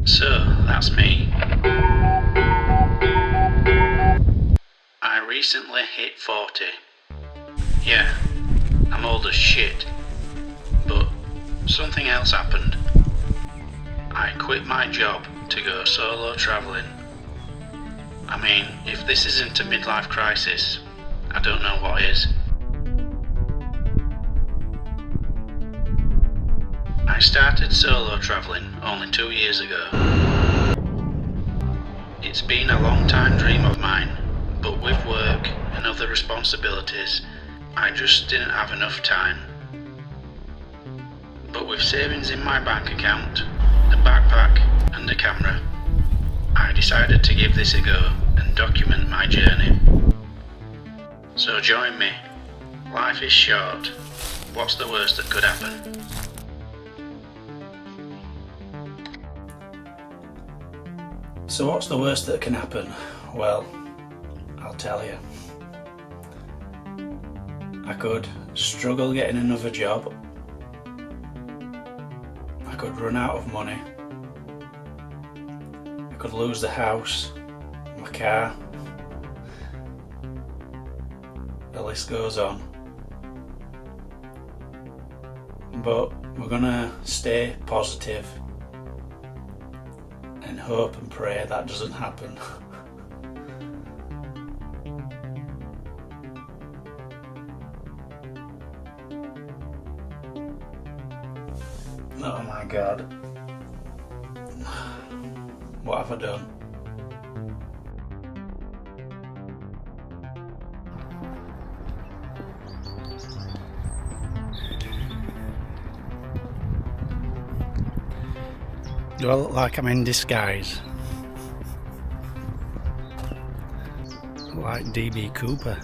So, that's me. I recently hit 40. Yeah, I'm old as shit. But something else happened. I quit my job to go solo travelling. I mean, if this isn't a midlife crisis, I don't know what is. I started solo travelling only 2 years ago. It's been a long time dream of mine, but with work and other responsibilities, I just didn't have enough time. But with savings in my bank account, a backpack and a camera, I decided to give this a go and document my journey. So join me. Life is short. What's the worst that could happen? So what's the worst that can happen? Well, I'll tell you. I could struggle getting another job. I could run out of money. I could lose the house, my car. The list goes on. But we're gonna stay positive and hope and pray that doesn't happen. Oh my God. What have I done? Do I look like I'm in disguise? Like DB Cooper.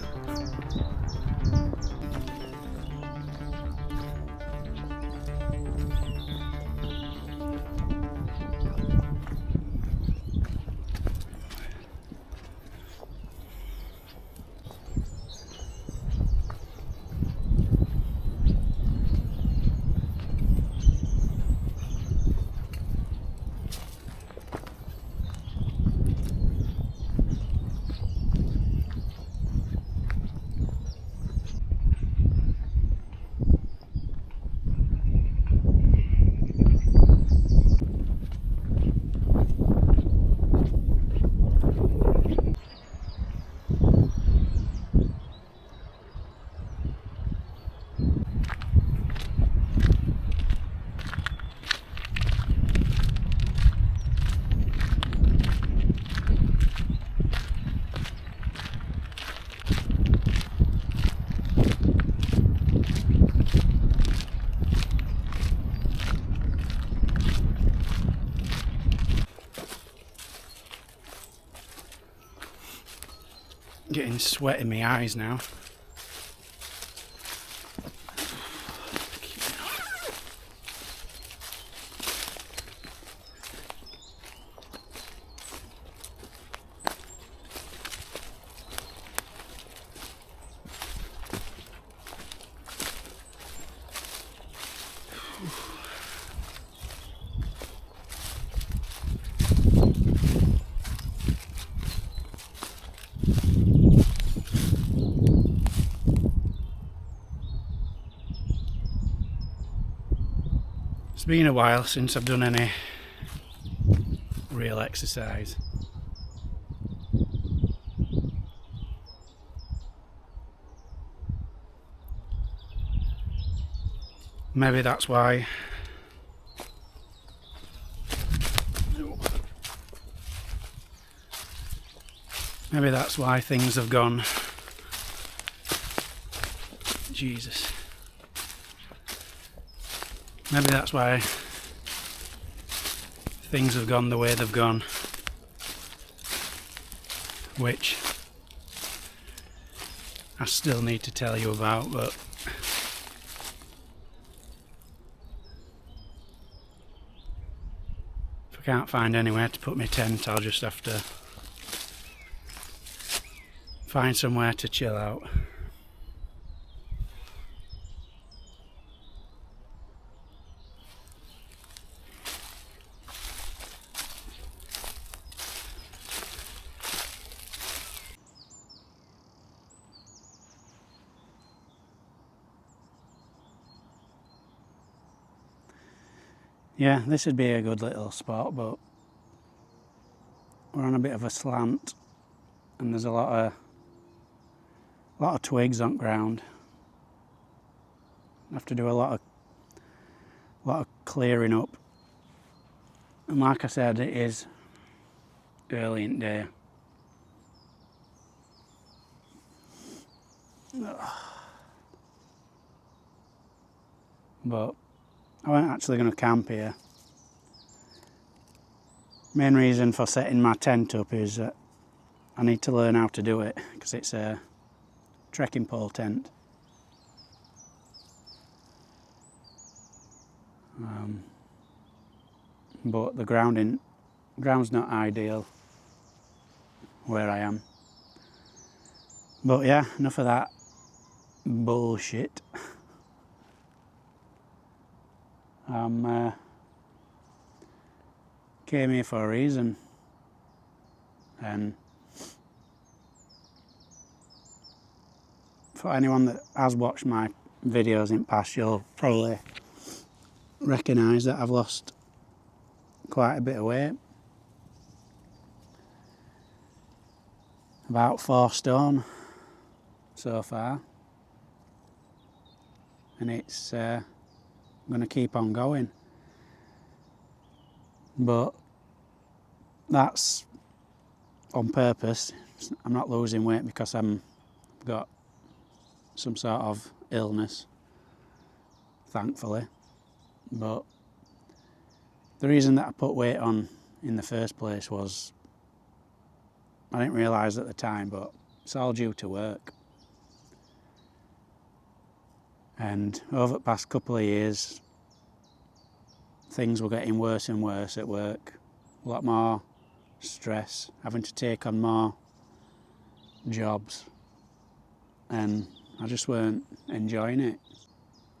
Getting sweat in my eyes now. It's been a while since I've done any real exercise. Maybe that's why things have gone. Jesus. Maybe that's why things have gone the way they've gone. Which I still need to tell you about, but if I can't find anywhere to put my tent, I'll just have to find somewhere to chill out. Yeah, this would be a good little spot, but we're on a bit of a slant and there's a lot of twigs on ground. I have to do a lot of clearing up. And like I said, it is early in the day. But I wasn't actually going to camp here. Main reason for setting my tent up is that I need to learn how to do it because it's a trekking pole tent. But the ground's not ideal where I am. But yeah, enough of that bullshit. Came here for a reason, and for anyone that has watched my videos in past, you'll probably recognise that I've lost quite a bit of weight. About 4 stone so far, and it's going to keep on going. But that's on purpose. I'm not losing weight because I've got some sort of illness, thankfully. But the reason that I put weight on in the first place was, I didn't realise at the time, but it's all due to work. And over the past couple of years, things were getting worse and worse at work. A lot more stress, having to take on more jobs, and I just weren't enjoying it.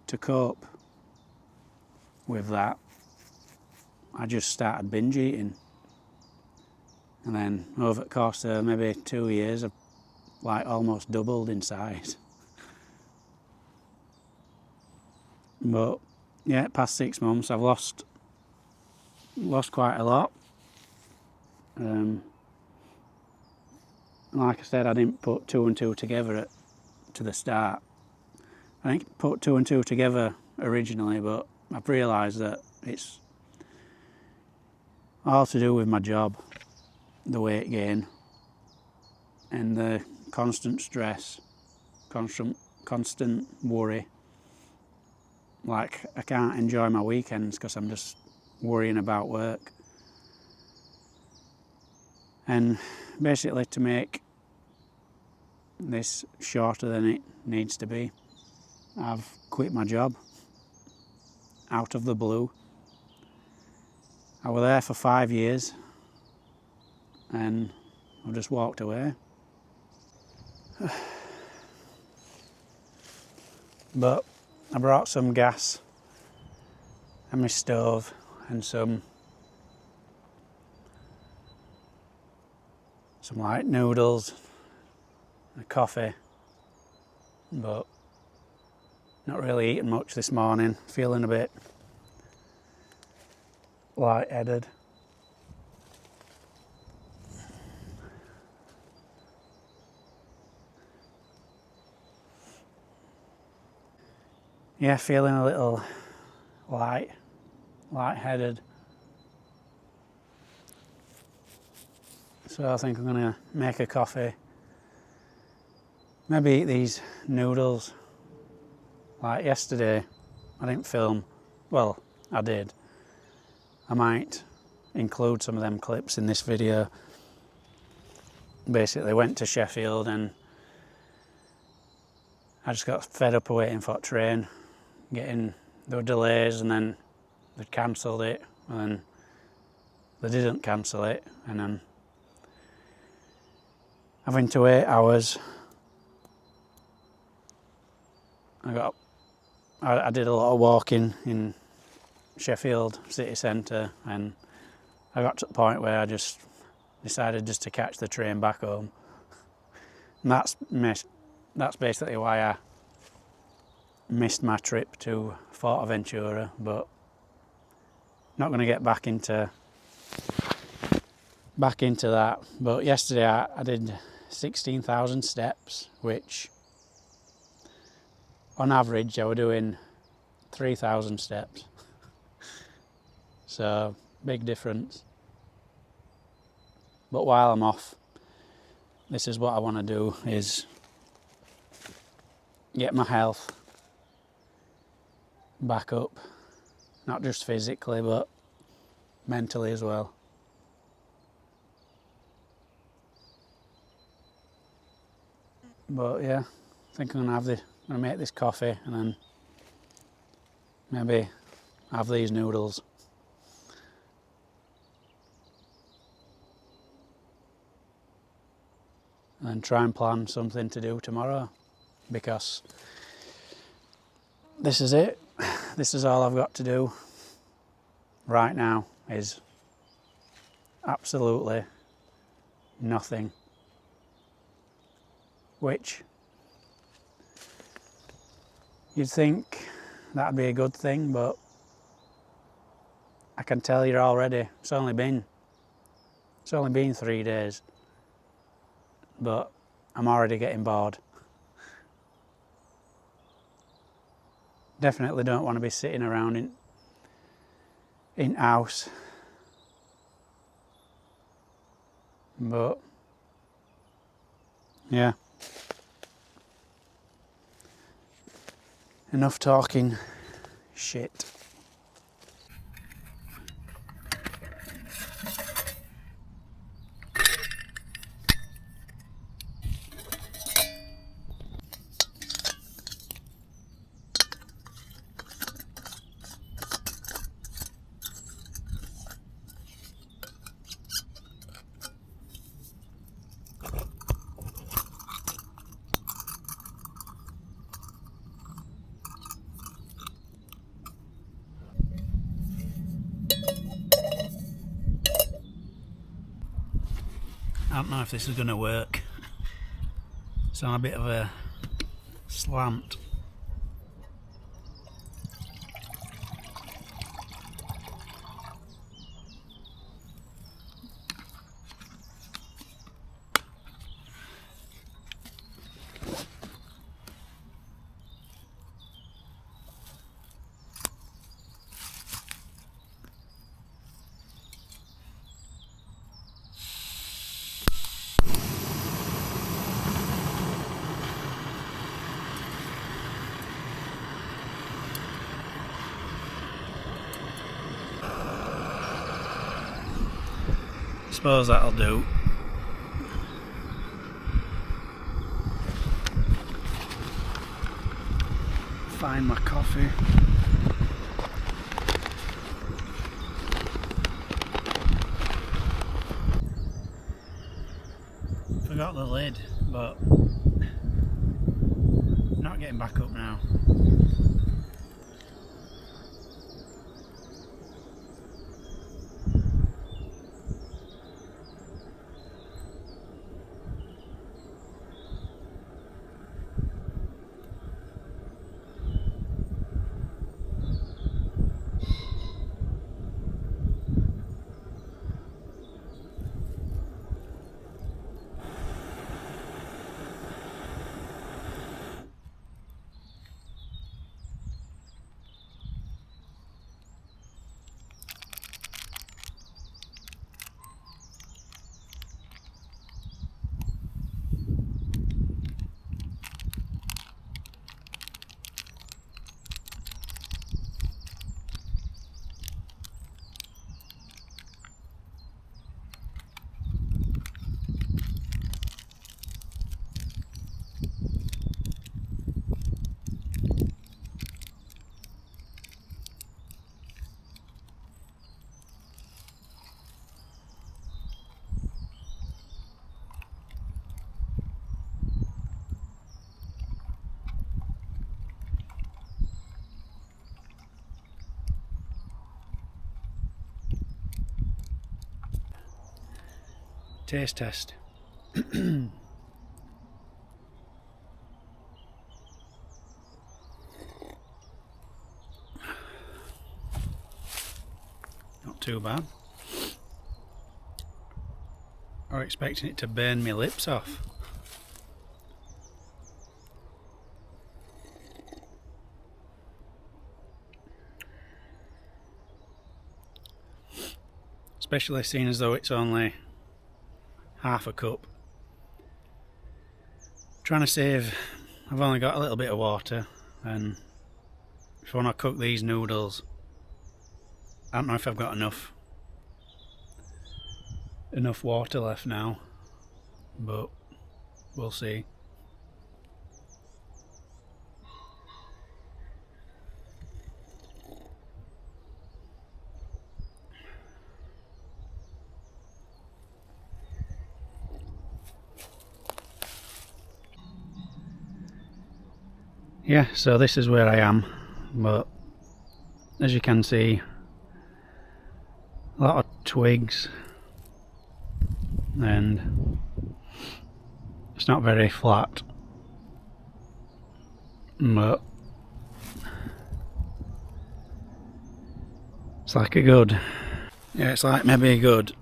To cope with that, I just started binge eating, and then over the course of maybe 2 years, I've like almost doubled in size. But yeah, past 6 months, I've lost quite a lot. Like I said, I didn't put 2 and 2 together to the start. I didn't put 2 and 2 together originally, but I've realised that it's all to do with my job, the weight gain, and the constant stress, constant worry. Like, I can't enjoy my weekends because I'm just worrying about work. And basically, to make this shorter than it needs to be, I've quit my job out of the blue. I was there for 5 years and I've just walked away. But I brought some gas and my stove and some light noodles, a coffee, but not really eating much this morning, feeling a bit lightheaded. Yeah, feeling a little lightheaded. So I think I'm gonna make a coffee, maybe eat these noodles. Like yesterday, I didn't film, well, I did. I might include some of them clips in this video. Basically went to Sheffield and I just got fed up of waiting for a train, there were delays, and then they cancelled it, and then they didn't cancel it, and then having to wait hours. I did a lot of walking in Sheffield city centre, and I got to the point where I just decided just to catch the train back home. And that's basically why I missed my trip to Fortaventura, but not going to get back into that. But yesterday I did 16,000 steps, which on average I were doing 3,000 steps. So big difference. But while I'm off, this is what I want to do, is get my health back up, not just physically but mentally as well. But yeah, I think I'm gonna make this coffee and then maybe have these noodles. And then try and plan something to do tomorrow, because this is it. This is all I've got to do right now, is absolutely nothing. Which you'd think that'd be a good thing, but I can tell you already, it's only been 3 days, but I'm already getting bored. Definitely don't want to be sitting around in house. But yeah. Enough talking shit. I don't know if this is going to work. It's on a bit of a slant. Suppose that'll do. Find my coffee. Forgot the lid, but not getting back up now. Taste test. Not too bad. I was expecting it to burn my lips off. Especially seeing as though it's only half a cup. Trying to save, I've only got a little bit of water, and if I want to cook these noodles, I don't know if I've got enough water left now, but we'll see. Yeah, so this is where I am, but as you can see, a lot of twigs, and it's not very flat, but it's like a good, yeah, it's like maybe a good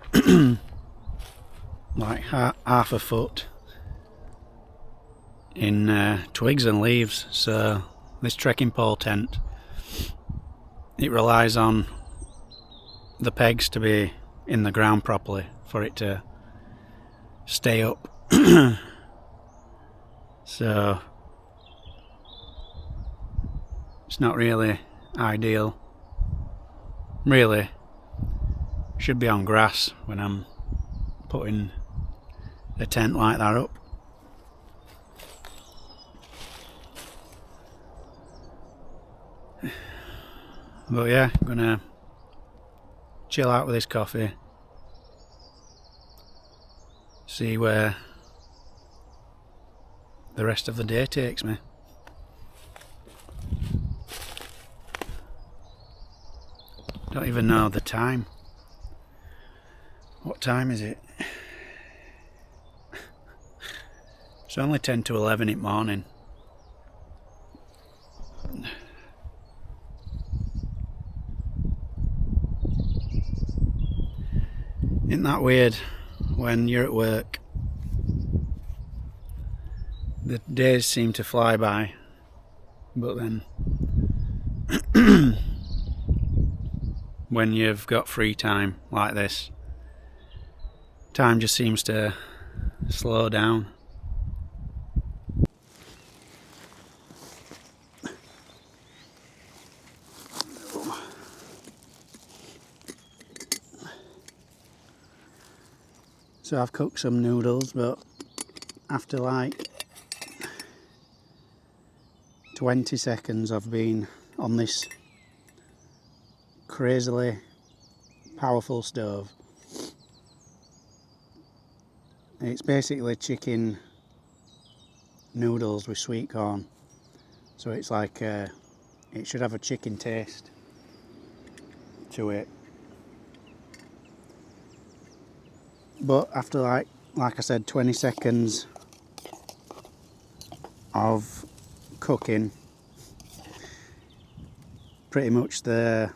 like half a foot in twigs and leaves. So this trekking pole tent, it relies on the pegs to be in the ground properly for it to stay up. So it's not really ideal. Really should be on grass when I'm putting a tent like that up. But yeah, I'm gonna chill out with this coffee, see where the rest of the day takes me. Don't even know the time. What time is it? It's only 10 to 11 in the morning. Isn't that weird when you're at work? The days seem to fly by, but then when you've got free time like this, time just seems to slow down. So I've cooked some noodles, but after like 20 seconds I've been on this crazily powerful stove. It's basically chicken noodles with sweet corn, so it's like it should have a chicken taste to it. But after like I said, 20 seconds of cooking, pretty much the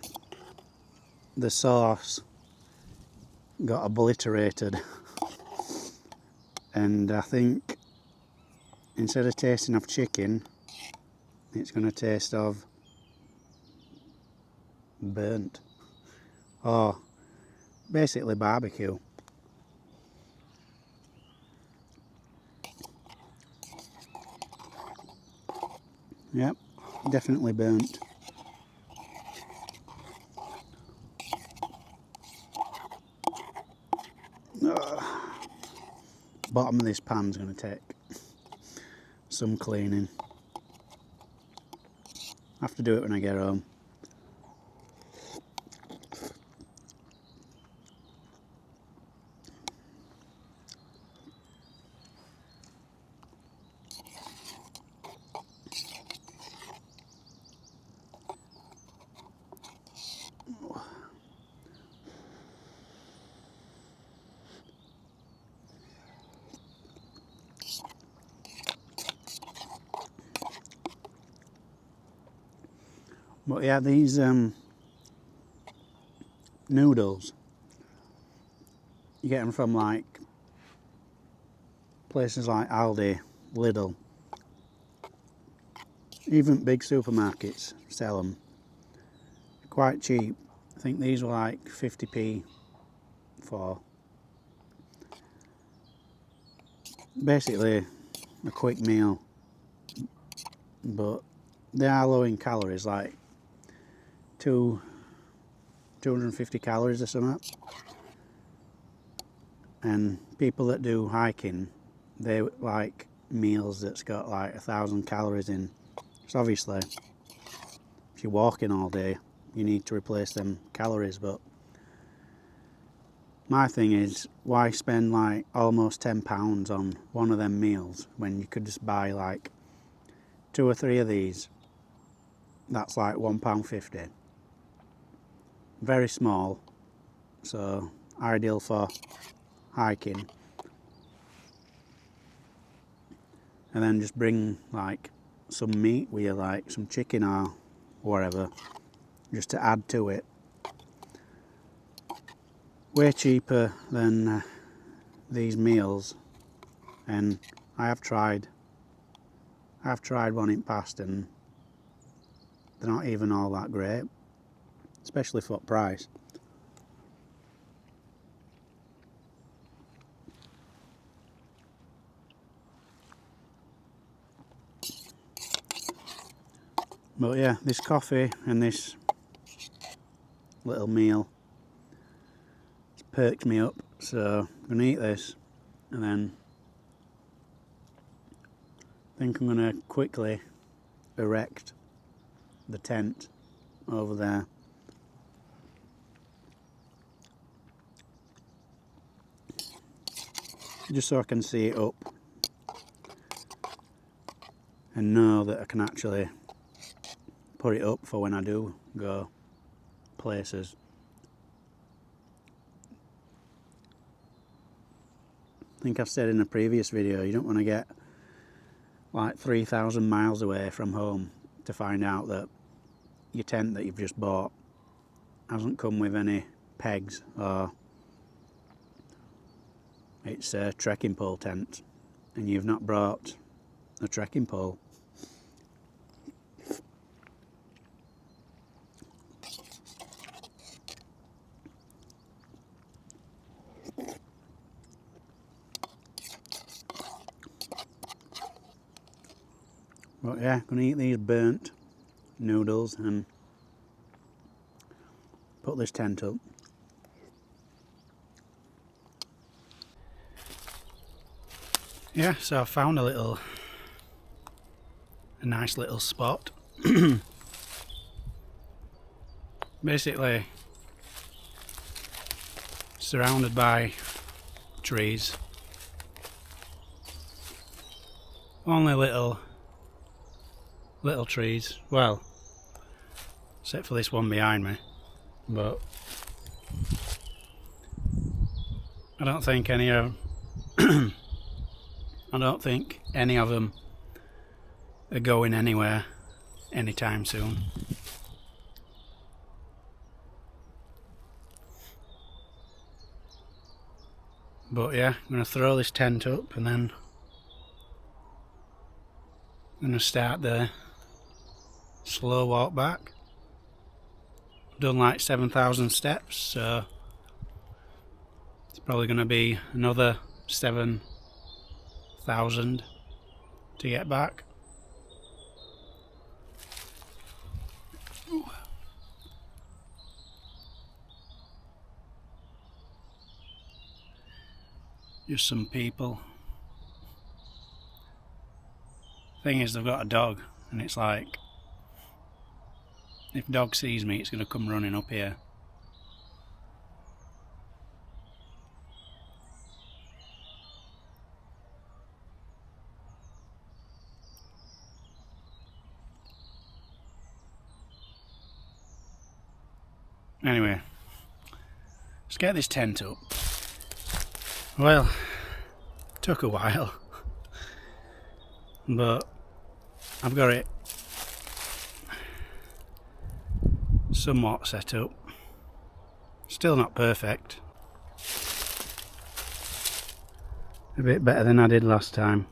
sauce got obliterated, and I think instead of tasting of chicken, it's going to taste of burnt, or basically barbecue. Yep, definitely burnt. Bottom of this pan's going to take some cleaning. I have to do it when I get home. But yeah, these noodles. You get them from like places like Aldi, Lidl, even big supermarkets sell them. Quite cheap. I think these were like 50p for basically a quick meal, but they are low in calories, like 250 calories or something. And people that do hiking, they like meals that's got like 1,000 calories in. So obviously, if you're walking all day, you need to replace them calories. But my thing is, why spend like almost £10 on one of them meals when you could just buy like 2 or 3 of these? That's like £1.50. Very small, so ideal for hiking. And then just bring like some meat with you, like some chicken or whatever, just to add to it. Way cheaper than these meals. And I've tried one in past and they're not even all that great, especially for price. But yeah, this coffee and this little meal perked me up, so I'm going to eat this and then I think I'm going to quickly erect the tent over there. Just so I can see it up and know that I can actually put it up for when I do go places. I think I've said in a previous video, you don't want to get like 3,000 miles away from home to find out that your tent that you've just bought hasn't come with any pegs, or it's a trekking pole tent and you've not brought a trekking pole. But yeah, gonna eat these burnt noodles and put this tent up. Yeah, so I found a nice little spot. Basically surrounded by trees. Only little trees, well, except for this one behind me, but I don't think any of them are going anywhere anytime soon. But yeah, I'm going to throw this tent up and then I'm going to start the slow walk back. I've done like 7,000 steps, so it's probably going to be another 7,000 to get back. Just some people. Thing is, they've got a dog, and it's like, if dog sees me, it's going to come running up here. Anyway, let's get this tent up. Well, took a while, but I've got it somewhat set up. Still not perfect. A bit better than I did last time.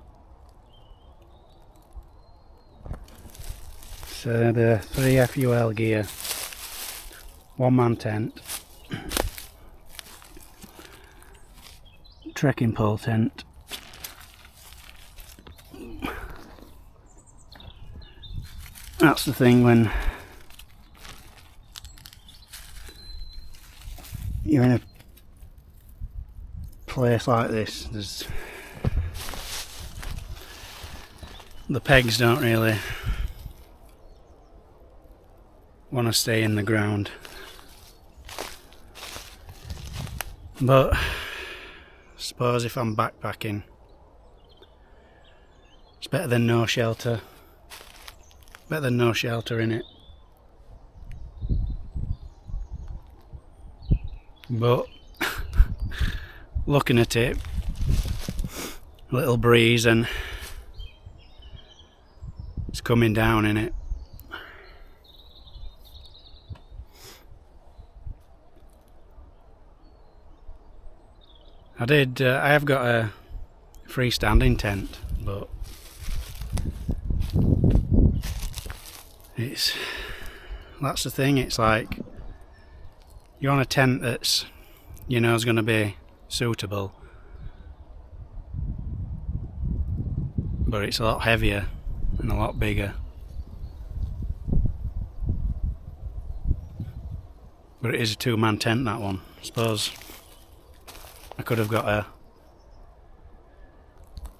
So the 3 FUL gear, 1-man tent, trekking pole tent, that's the thing when you're in a place like this, the pegs don't really want to stay in the ground, but I suppose if I'm backpacking, it's better than no shelter. Better than no shelter in it. But looking at it, a little breeze and it's coming down in it. I have got a freestanding tent, but that's the thing, it's like you're on a tent that's, you know, is going to be suitable, but it's a lot heavier and a lot bigger. But it is a 2-man tent, that one. I suppose I could have got a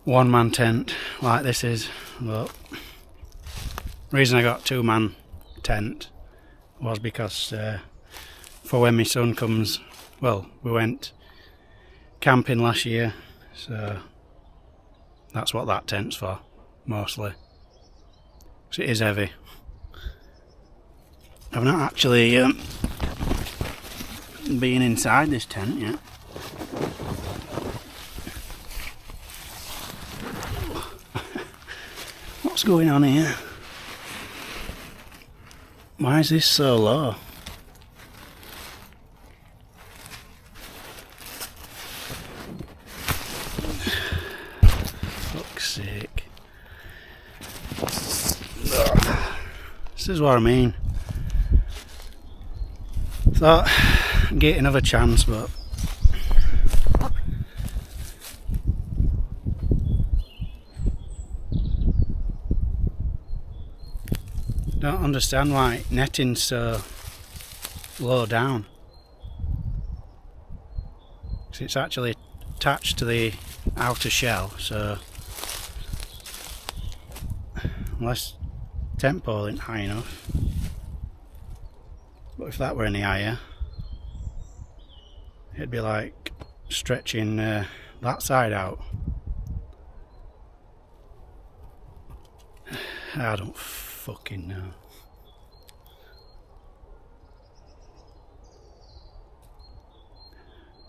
1-man tent like this is, but the reason I got a 2-man tent was because for when my son comes, well, we went camping last year, so that's what that tent's for, mostly. So it is heavy. I've not actually been inside this tent yet. What's going on here? Why is this so low? Fuck's sake. This is what I mean. Thought I'd get another chance, but don't understand why netting's so low down. It's actually attached to the outer shell, so unless tent pole isn't high enough. But if that were any higher, it'd be like stretching that side out. I don't fucking know.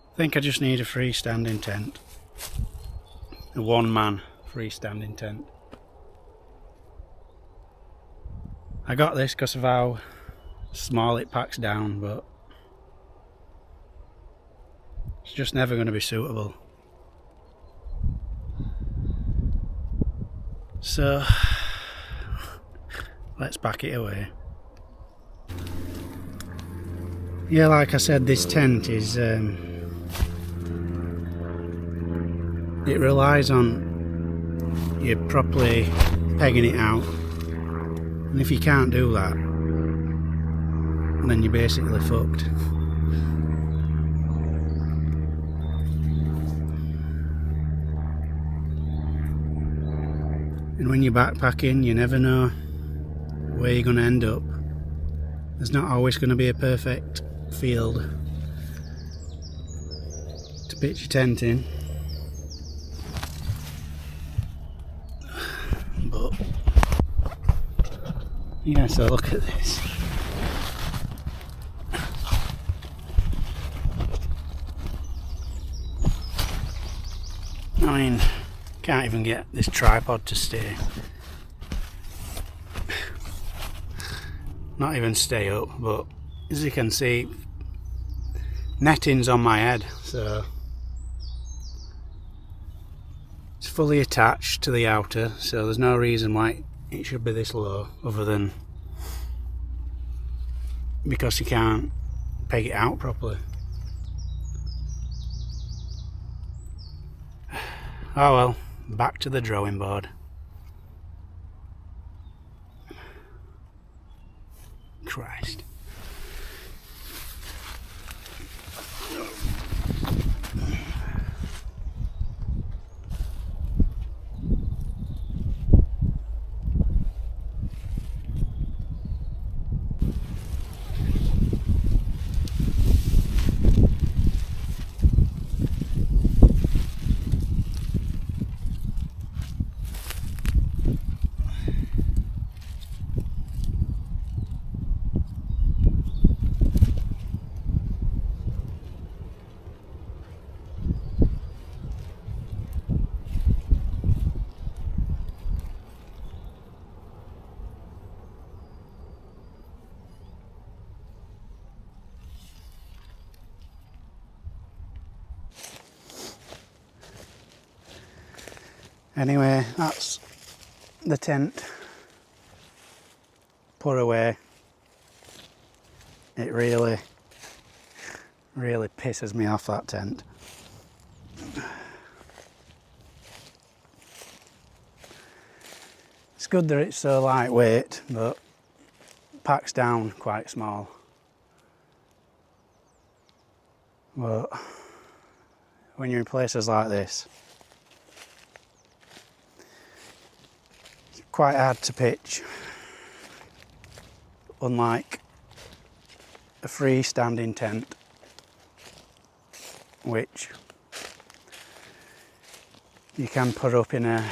I think I just need a freestanding tent. A 1-man freestanding tent. I got this because of how small it packs down, but it's just never going to be suitable. So let's pack it away. Yeah, like I said, this tent is it relies on you properly pegging it out, and if you can't do that, then you're basically fucked. And when you're backpacking, you never know where you're going to end up. There's not always going to be a perfect field to pitch your tent in. But yeah, so look at this. I mean, can't even get this tripod to stay. Not even stay up, but as you can see, netting's on my head, so it's fully attached to the outer, so there's no reason why it should be this low, other than because you can't peg it out properly. Oh well, back to the drawing board. Christ. Anyway, that's the tent put away. It really pisses me off, that tent. It's good that it's so lightweight, but packs down quite small. But when you're in places like this, it's quite hard to pitch. Unlike a freestanding tent, which you can put up in a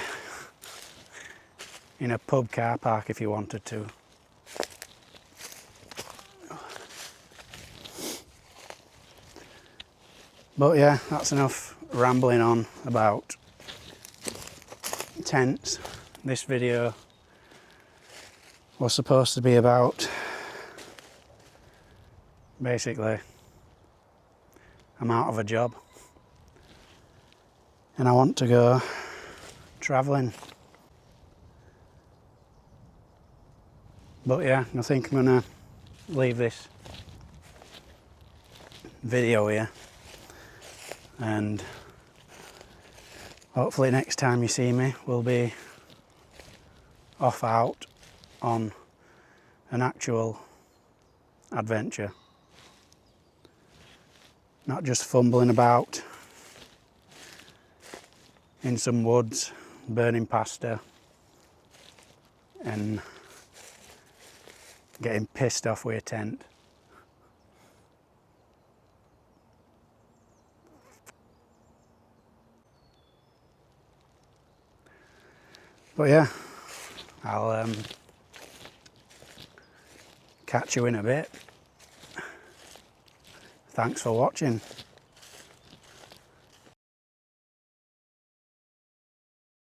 pub car park if you wanted to. But yeah, that's enough rambling on about tents. This video was supposed to be about, basically, I'm out of a job and I want to go travelling. But yeah, I think I'm gonna leave this video here, and hopefully next time you see me we'll be off out on an actual adventure, not just fumbling about in some woods burning pasta and getting pissed off with a tent. But yeah, I'll catch you in a bit. Thanks for watching.